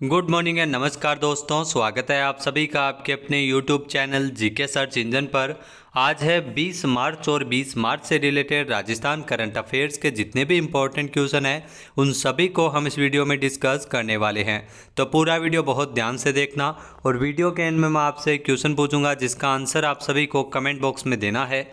Good morning and नमस्कार दोस्तों, स्वागत है आप सभी का आपके अपने YouTube channel GK search engine पर। आज है 20 मार्च और 20 मार्च से रिलेटेड राजस्थान करंट अफेयर्स के जितने भी इम्पोर्टेंट क्वेश्चन हैं उन सभी को हम इस वीडियो में डिस्कस करने वाले हैं। तो पूरा वीडियो बहुत ध्यान से देखना और वीडियो के एंड में मैं आपसे क्वेश्चन पूछूंगा जिसका आंसर आप सभी को कमेंट बॉक्स में देना है।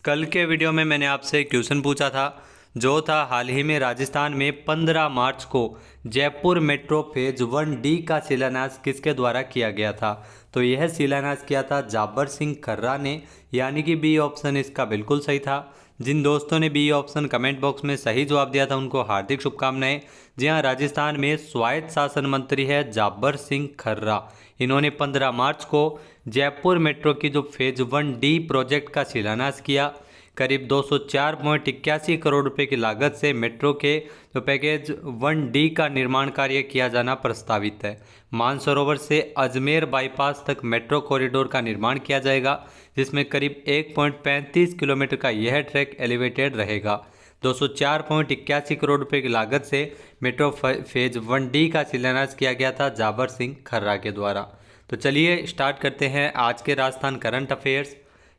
कल के वीडियो में मैंने आपसे क्वेश्चन पूछा था जो था हाल ही में राजस्थान में 15 मार्च को जयपुर मेट्रो फेज 1D का शिलान्यास किसके द्वारा किया गया था। तो यह शिलान्यास किया था जाबर सिंह खर्रा ने, यानी कि बी ऑप्शन इसका बिल्कुल सही था। जिन दोस्तों ने बी ऑप्शन कमेंट बॉक्स में सही जवाब दिया था उनको हार्दिक शुभकामनाएं। जी हाँ, राजस्थान में स्वायत्त शासन मंत्री है जाबर सिंह खर्रा। इन्होंने 15 मार्च को जयपुर मेट्रो की जो फेज 1D प्रोजेक्ट का शिलान्यास किया। करीब 204.81 करोड़ रुपए की लागत से मेट्रो के जो पैकेज 1D का निर्माण कार्य किया जाना प्रस्तावित है। मानसरोवर से अजमेर बाईपास तक मेट्रो कॉरिडोर का निर्माण किया जाएगा, जिसमें करीब 1.35 किलोमीटर का यह ट्रैक एलिवेटेड रहेगा। 204.81 करोड़ रुपए की लागत से मेट्रो फेज 1D का शिलान्यास किया गया था जाबर सिंह खर्रा के द्वारा। तो चलिए स्टार्ट करते हैं आज के राजस्थान करंट अफेयर्स।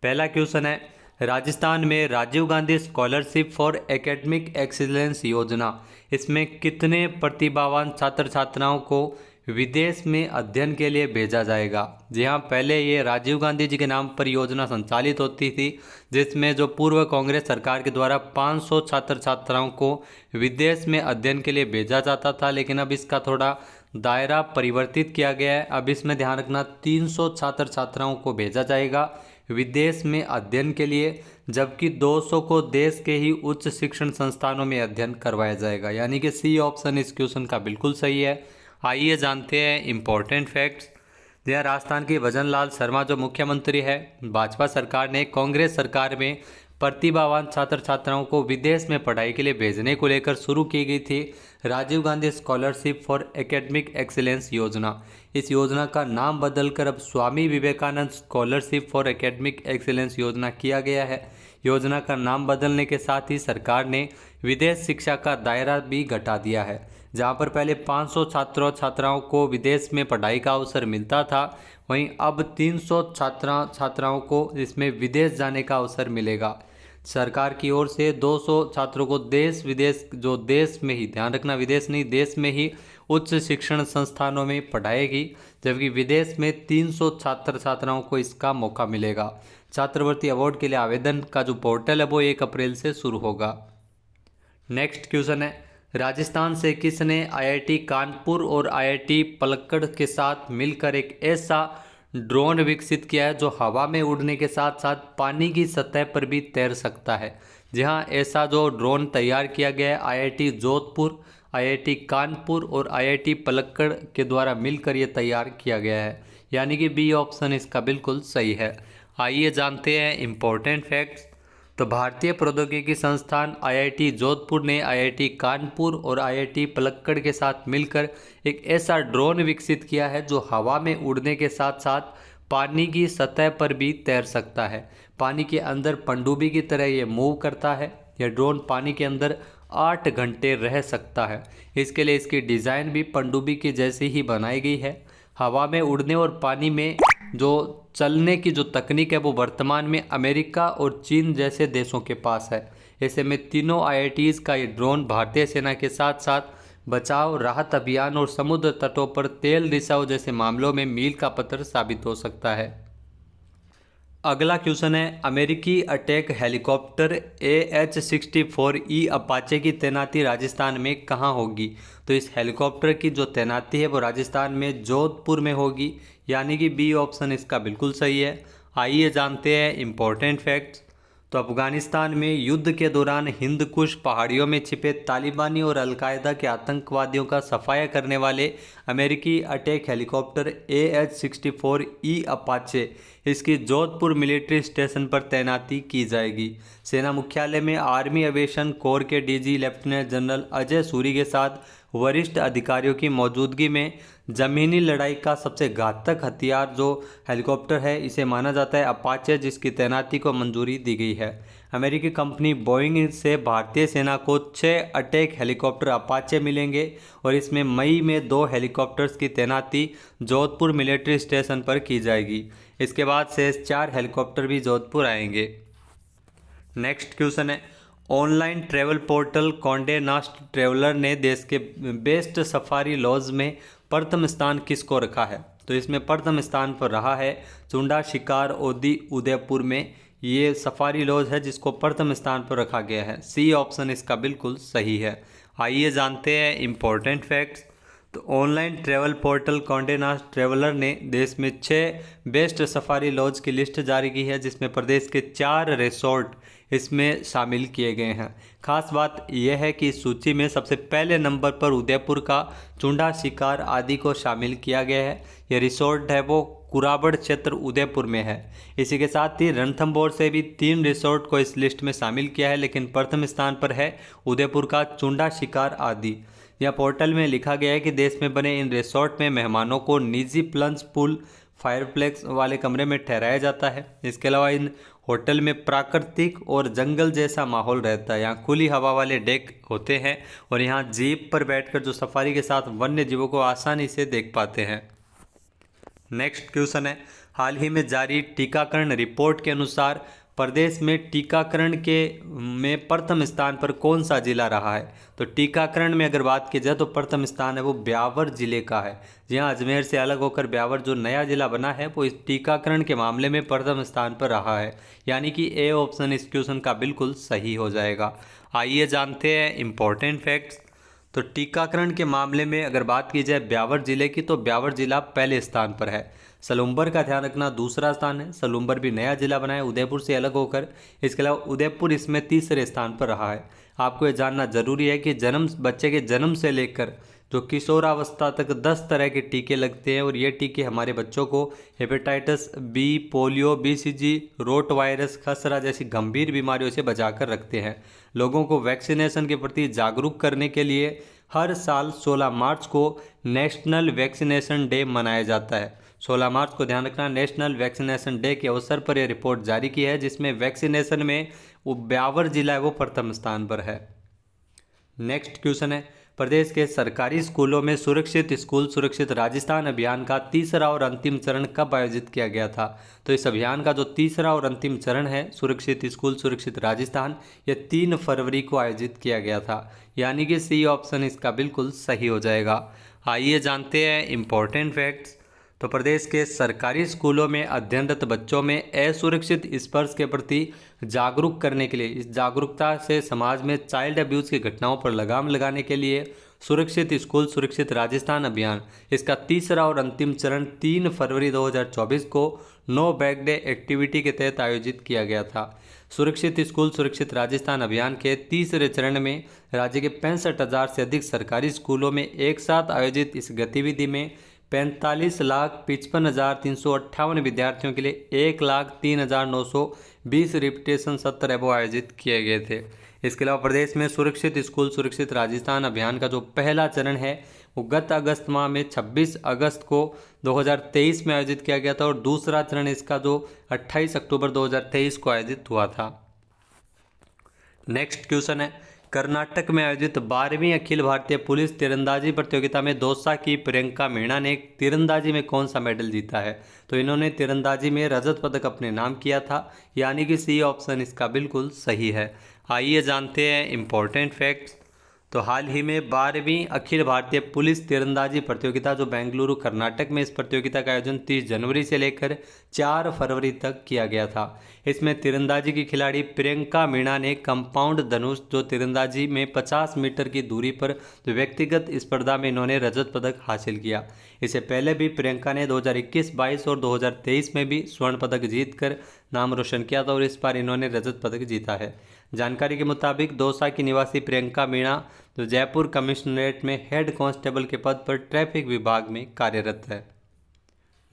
पहला क्वेश्चन है, राजस्थान में Rajiv Gandhi scholarship for academic excellence योजना, इसमें कितने प्रतिभावान छात्र छात्राओं को विदेश में अध्ययन के लिए भेजा जाएगा। जी हाँ, पहले ये राजीव गांधी जी के नाम पर योजना संचालित होती थी, जिसमें जो पूर्व कांग्रेस सरकार के द्वारा 500 छात्र छात्राओं को विदेश में अध्ययन के लिए भेजा जाता था, लेकिन अब इसका थोड़ा दायरा परिवर्तित किया गया है। अब इसमें ध्यान रखना 300 छात्र छात्राओं को भेजा जाएगा विदेश में अध्ययन के लिए, जबकि 200 को देश के ही उच्च शिक्षण संस्थानों में अध्ययन करवाया जाएगा, यानी कि सी ऑप्शन इस क्वेश्चन का बिल्कुल सही है। आइए जानते हैं इम्पोर्टेंट फैक्ट्स। यह राजस्थान के भजन लाल शर्मा जो मुख्यमंत्री है, भाजपा सरकार ने कांग्रेस सरकार में प्रतिभावान छात्र छात्राओं को विदेश में पढ़ाई के लिए भेजने को लेकर शुरू की गई थी Rajiv Gandhi scholarship for academic excellence योजना। इस योजना का नाम बदलकर अब Swami Vivekananda scholarship for academic excellence योजना किया गया है। योजना का नाम बदलने के साथ ही सरकार ने विदेश शिक्षा का दायरा भी घटा दिया है। जहां पर पहले 500 छात्रों छात्राओं को विदेश में पढ़ाई का अवसर मिलता था, वहीं अब 300 छात्राओं को इसमें विदेश जाने का अवसर मिलेगा। सरकार की ओर से 200 छात्रों को देश विदेश, जो देश में ही, ध्यान रखना विदेश नहीं, देश में ही उच्च शिक्षण संस्थानों में पढ़ाएगी, जबकि विदेश में 300 छात्र छात्राओं को इसका मौका मिलेगा। छात्रवृत्ति अवार्ड के लिए आवेदन का जो पोर्टल है वो 1 अप्रैल से शुरू होगा। नेक्स्ट क्वेश्चन है, राजस्थान से किसने आईआईटी कानपुर और आईआईटी पलक्कड़ के साथ मिलकर एक ऐसा ड्रोन विकसित किया है जो हवा में उड़ने के साथ साथ पानी की सतह पर भी तैर सकता है। जी हाँ, ऐसा जो ड्रोन तैयार किया गया है आईआईटी जोधपुर, आईआईटी कानपुर और आईआईटी पलक्कड़ के द्वारा मिलकर ये तैयार किया गया है, यानी कि बी ऑप्शन इसका बिल्कुल सही है। आइए जानते हैं इम्पोर्टेंट फैक्ट्स। तो भारतीय प्रौद्योगिकी संस्थान आईआईटी जोधपुर ने आईआईटी कानपुर और आईआईटी पलक्कड़ के साथ मिलकर एक ऐसा ड्रोन विकसित किया है जो हवा में उड़ने के साथ साथ पानी की सतह पर भी तैर सकता है। पानी के अंदर पनडुब्बी की तरह ये मूव करता है। यह ड्रोन पानी के अंदर 8 घंटे रह सकता है। इसके लिए इसकी डिज़ाइन भी पनडुब्बी की जैसी ही बनाई गई है। हवा में उड़ने और पानी में जो चलने की जो तकनीक है वो वर्तमान में अमेरिका और चीन जैसे देशों के पास है। ऐसे में तीनों आईआईटीज़ का ये ड्रोन भारतीय सेना के साथ साथ बचाव, राहत अभियान और समुद्र तटों पर तेल रिसाव जैसे मामलों में मील का पत्थर साबित हो सकता है। अगला क्वेश्चन है, अमेरिकी अटैक हेलीकॉप्टर AH-64E अपाचे की तैनाती राजस्थान में कहाँ होगी। तो इस हेलीकॉप्टर की जो तैनाती है वो राजस्थान में जोधपुर में होगी, यानी कि बी ऑप्शन इसका बिल्कुल सही है। आइए जानते हैं इम्पोर्टेंट फैक्ट्स। तो अफगानिस्तान में युद्ध के दौरान हिंद कुश पहाड़ियों में छिपे तालिबानी और अलकायदा के आतंकवादियों का सफाया करने वाले अमेरिकी अटैक हेलीकॉप्टर AH-64E अपाचे, इसकी जोधपुर मिलिट्री स्टेशन पर तैनाती की जाएगी। सेना मुख्यालय में आर्मी एविएशन कोर के DG lieutenant general Ajay Suri के साथ वरिष्ठ अधिकारियों की मौजूदगी में ज़मीनी लड़ाई का सबसे घातक हथियार जो हेलीकॉप्टर है इसे माना जाता है अपाचे, जिसकी तैनाती को मंजूरी दी गई है। अमेरिकी कंपनी बोइंग से भारतीय सेना को 6 अटैक हेलीकॉप्टर अपाचे मिलेंगे और इसमें मई में 2 हेलीकॉप्टर्स की तैनाती जोधपुर मिलिट्री स्टेशन पर की जाएगी। इसके बाद से 4 हेलीकॉप्टर भी जोधपुर आएंगे। नेक्स्ट क्वेश्चन है, online travel portal Conde नास्ट traveller ने देश के बेस्ट सफारी लॉज में प्रथम स्थान किसको रखा है? तो इसमें प्रथम स्थान पर रहा है चुंडा शिकार ओदी उदयपुर में। ये सफारी लॉज है जिसको प्रथम स्थान पर रखा गया है। सी ऑप्शन इसका बिल्कुल सही है। आइए जानते हैं इम्पोर्टेंट फैक्ट्स। तो online travel portal Conde नास्ट traveller ने देश में 6 बेस्ट सफारी लॉज की लिस्ट जारी की है, जिसमें प्रदेश के 4 रिसोर्ट इसमें शामिल किए गए हैं। खास बात यह है कि इस सूची में सबसे पहले नंबर पर उदयपुर का चुंडा शिकार आदि को शामिल किया गया है। यह रिसोर्ट है वो कुराबड़ क्षेत्र उदयपुर में है। इसी के साथ ही रणथंभौर से भी 3 रिसोर्ट को इस लिस्ट में शामिल किया है, लेकिन प्रथम स्थान पर है उदयपुर का चुंडा शिकार आदि। यह पोर्टल में लिखा गया है कि देश में बने इन रिसोर्ट में मेहमानों को निजी प्लंज पूल फायरप्लेक्स वाले कमरे में ठहराया जाता है। इसके अलावा इन होटल में प्राकृतिक और जंगल जैसा माहौल रहता है। यहाँ खुली हवा वाले डेक होते हैं और यहाँ जीप पर बैठकर जो सफारी के साथ वन्य जीवों को आसानी से देख पाते हैं। नेक्स्ट क्वेश्चन है, हाल ही में जारी टीकाकरण रिपोर्ट के अनुसार प्रदेश में टीकाकरण के में प्रथम स्थान पर कौन सा जिला रहा है? तो टीकाकरण में अगर बात की जाए तो प्रथम स्थान है वो ब्यावर जिले का है। जी हाँ, अजमेर से अलग होकर ब्यावर जो नया जिला बना है वो इस टीकाकरण के मामले में प्रथम स्थान पर रहा है। यानी कि ए ऑप्शन इस क्वेश्चन का बिल्कुल सही हो जाएगा। आइए जानते हैं इम्पोर्टेंट फैक्ट्स। तो टीकाकरण के मामले में अगर बात की जाए ब्यावर जिले की, तो ब्यावर जिला पहले स्थान पर है। सलूम्बर का ध्यान रखना दूसरा स्थान है। सलूम्बर भी नया जिला बना है उदयपुर से अलग होकर। इसके अलावा उदयपुर इसमें तीसरे स्थान पर रहा है। आपको ये जानना जरूरी है कि बच्चे के जन्म से लेकर जो किशोरावस्था तक 10 तरह के टीके लगते हैं और ये टीके हमारे बच्चों को hepatitis B, polio, BCG, rota virus, खसरा जैसी गंभीर बीमारियों से बचाकर रखते हैं। लोगों को वैक्सीनेशन के प्रति जागरूक करने के लिए हर साल 16 मार्च को नेशनल वैक्सीनेशन डे मनाया जाता है। 16 मार्च को ध्यान रखना, नेशनल वैक्सीनेशन डे के अवसर पर यह रिपोर्ट जारी की है, जिसमें वैक्सीनेशन में वो ब्यावर जिला है वो प्रथम स्थान पर है। नेक्स्ट क्वेश्चन है, प्रदेश के सरकारी स्कूलों में सुरक्षित स्कूल सुरक्षित राजस्थान अभियान का तीसरा और अंतिम चरण कब आयोजित किया गया था? तो इस अभियान का जो तीसरा और अंतिम चरण है सुरक्षित स्कूल सुरक्षित राजस्थान, यह 3 फरवरी को आयोजित किया गया था। यानी कि सी ऑप्शन इसका बिल्कुल सही हो जाएगा। आइए जानते हैं इम्पोर्टेंट फैक्ट्स। तो प्रदेश के सरकारी स्कूलों में अध्ययनरत बच्चों में असुरक्षित स्पर्श के प्रति जागरूक करने के लिए, इस जागरूकता से समाज में चाइल्ड अब्यूज़ की घटनाओं पर लगाम लगाने के लिए सुरक्षित स्कूल सुरक्षित राजस्थान अभियान, इसका तीसरा और अंतिम चरण 3 फरवरी 2024 को नो बैग डे एक्टिविटी के तहत आयोजित किया गया था। सुरक्षित स्कूल सुरक्षित राजस्थान अभियान के तीसरे चरण में राज्य के 65,000 से अधिक सरकारी स्कूलों में एक साथ आयोजित इस गतिविधि में 45,55,358 विद्यार्थियों के लिए 1,03,920 रिपीटेशन सत्र है वो आयोजित किए गए थे। इसके अलावा प्रदेश में सुरक्षित स्कूल सुरक्षित राजस्थान अभियान का जो पहला चरण है वो गत अगस्त माह में 26 अगस्त को 2023 में आयोजित किया गया था और दूसरा चरण इसका जो 28 अक्टूबर 2023 को आयोजित हुआ था। नेक्स्ट क्वेश्चन है, कर्नाटक में आयोजित 12वीं अखिल भारतीय पुलिस तीरंदाजी प्रतियोगिता में दौसा की प्रियंका मीणा ने तीरंदाजी में कौन सा मेडल जीता है? तो इन्होंने तीरंदाजी में रजत पदक अपने नाम किया था। यानी कि सी ऑप्शन इसका बिल्कुल सही है। आइए जानते हैं इम्पोर्टेंट फैक्ट्स। तो हाल ही में 12वीं अखिल भारतीय पुलिस तीरंदाजी प्रतियोगिता जो बेंगलुरु कर्नाटक में, इस प्रतियोगिता का आयोजन 30 जनवरी से लेकर 4 फरवरी तक किया गया था। इसमें तीरंदाजी की खिलाड़ी प्रियंका मीणा ने कंपाउंड धनुष जो तीरंदाजी में 50 मीटर की दूरी पर जो व्यक्तिगत स्पर्धा में इन्होंने रजत पदक हासिल किया। इससे पहले भी प्रियंका ने 2021, 22 और 2023 में भी स्वर्ण पदक जीतकर नाम रोशन किया था और इस बार इन्होंने रजत पदक जीता है। जानकारी के मुताबिक दौसा की निवासी प्रियंका मीणा जो जयपुर कमिश्नरेट में हेड कांस्टेबल के पद पर ट्रैफिक विभाग में कार्यरत है।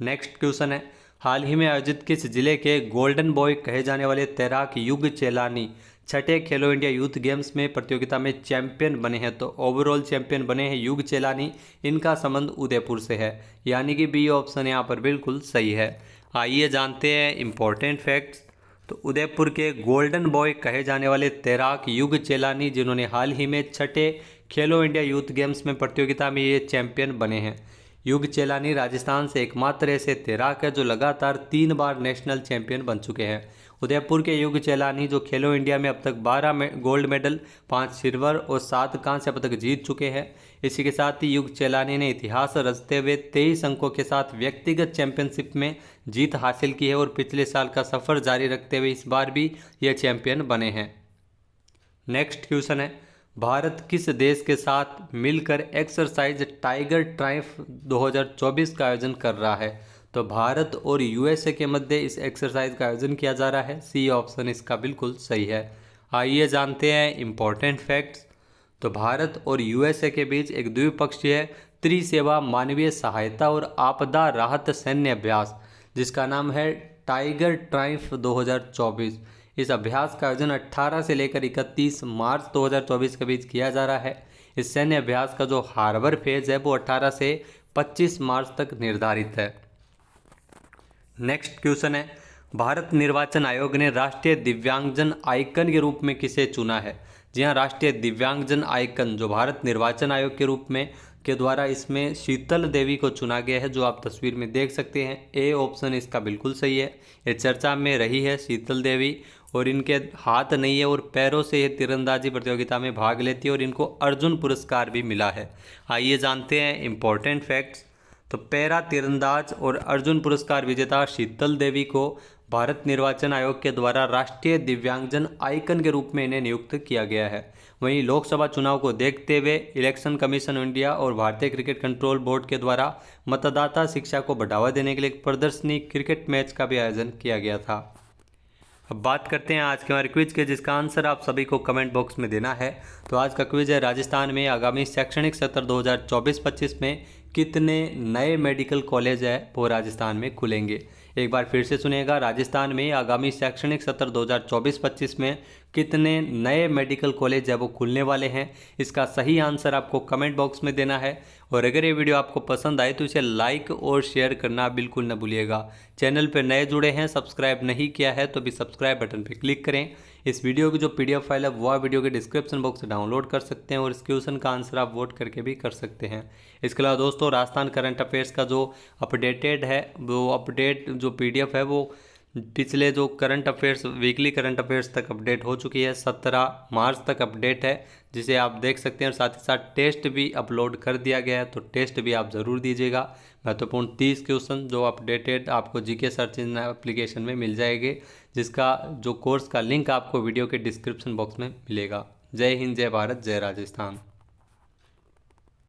नेक्स्ट क्वेश्चन है, हाल ही में आयोजित किस जिले के गोल्डन बॉय कहे जाने वाले तैराक युग चेलानी छठे खेलो इंडिया यूथ गेम्स में प्रतियोगिता में चैंपियन बने हैं, तो ओवरऑल चैंपियन बने हैं युग चेलानी। इनका संबंध उदयपुर से है, यानी कि बी ऑप्शन यहाँ पर बिल्कुल सही है। आइए जानते हैं इम्पोर्टेंट फैक्ट्स। तो उदयपुर के गोल्डन बॉय कहे जाने वाले तैराक युग चेलानी, जिन्होंने हाल ही में छठे खेलो इंडिया यूथ गेम्स में प्रतियोगिता में ये चैंपियन बने हैं। युग चेलानी राजस्थान से एकमात्र ऐसे तैराक है जो लगातार 3 बार नेशनल चैंपियन बन चुके हैं। उदयपुर के युग चेलानी जो खेलो इंडिया में अब तक 12 गोल्ड मेडल, 5 सिल्वर और 7 कांस्य पदक जीत चुके हैं। इसी के साथ ही युग चेलानी ने इतिहास रचते हुए 23 अंकों के साथ व्यक्तिगत चैंपियनशिप में जीत हासिल की है और पिछले साल का सफर जारी रखते हुए इस बार भी ये चैंपियन बने हैं। नेक्स्ट क्वेश्चन है, भारत किस देश के साथ मिलकर एक्सरसाइज टाइगर ट्रायम्फ 2024 का आयोजन कर रहा है? तो भारत और यूएसए के मध्य इस एक्सरसाइज का आयोजन किया जा रहा है। सी ऑप्शन इसका बिल्कुल सही है। आइए जानते हैं इम्पोर्टेंट फैक्ट्स। तो भारत और यूएसए के बीच एक द्विपक्षीय त्रिसेवा मानवीय सहायता और आपदा राहत सैन्य अभ्यास, जिसका नाम है टाइगर ट्रायम्फ 2024। इस अभ्यास का आयोजन 18 से लेकर 31 मार्च 2024 के बीच किया जा रहा है। इस सैन्य अभ्यास का जो हार्बर फेज है वो 18 से 25 मार्च तक निर्धारित है। नेक्स्ट क्वेश्चन है, भारत निर्वाचन आयोग ने राष्ट्रीय दिव्यांगजन आइकन के रूप में किसे चुना है? जी हाँ, राष्ट्रीय दिव्यांगजन आइकन जो भारत निर्वाचन आयोग के रूप में के द्वारा इसमें शीतल देवी को चुना गया है, जो आप तस्वीर में देख सकते हैं। ए ऑप्शन इसका बिल्कुल सही है। ये चर्चा में रही है शीतल देवी, और इनके हाथ नहीं है और पैरों से ये तीरंदाजी प्रतियोगिता में भाग लेती है और इनको अर्जुन पुरस्कार भी मिला है। आइए जानते हैं इम्पोर्टेंट फैक्ट्स। तो पैरा तीरंदाज और अर्जुन पुरस्कार विजेता शीतल देवी को भारत निर्वाचन आयोग के द्वारा राष्ट्रीय दिव्यांगजन आइकन के रूप में इन्हें नियुक्त किया गया है। वहीं लोकसभा चुनाव को देखते हुए इलेक्शन कमीशन इंडिया और भारतीय क्रिकेट कंट्रोल बोर्ड के द्वारा मतदाता शिक्षा को बढ़ावा देने के लिए एक प्रदर्शनी क्रिकेट मैच का भी आयोजन किया गया था। अब बात करते हैं आज के हमारे क्विज के, जिसका आंसर आप सभी को कमेंट बॉक्स में देना है। तो आज का क्विज है, राजस्थान में आगामी शैक्षणिक सत्र 2024-25 में कितने नए मेडिकल कॉलेज है वो राजस्थान में खुलेंगे? एक बार फिर से सुनिएगा, राजस्थान में आगामी शैक्षणिक सत्र 2024-25 में कितने नए मेडिकल कॉलेज है वो खुलने वाले हैं? इसका सही आंसर आपको कमेंट बॉक्स में देना है। और अगर ये वीडियो आपको पसंद आए तो इसे लाइक और शेयर करना बिल्कुल न भूलिएगा। चैनल पर नए जुड़े हैं, सब्सक्राइब नहीं किया है तो भी सब्सक्राइब बटन पर क्लिक करें। इस वीडियो की जो PDF फाइल है वो आप वीडियो के डिस्क्रिप्शन बॉक्स से डाउनलोड कर सकते हैं और इस क्वेश्चन का आंसर आप वोट करके भी कर सकते हैं। इसके अलावा दोस्तों, राजस्थान करंट अफेयर्स का जो अपडेटेड है वो अपडेट जो PDF है वो पिछले जो current affairs weekly current affairs तक अपडेट हो चुकी है। 17 मार्च तक अपडेट है, जिसे आप देख सकते हैं। और साथ ही साथ टेस्ट भी अपलोड कर दिया गया है, तो टेस्ट भी आप ज़रूर दीजिएगा। महत्वपूर्ण 30 क्वेश्चन जो अपडेटेड आपको GK सर्च इंजन एप्लीकेशन में मिल जाएंगे, जिसका जो कोर्स का लिंक आपको वीडियो के डिस्क्रिप्शन बॉक्स में मिलेगा। जय हिंद, जय भारत, जय राजस्थान।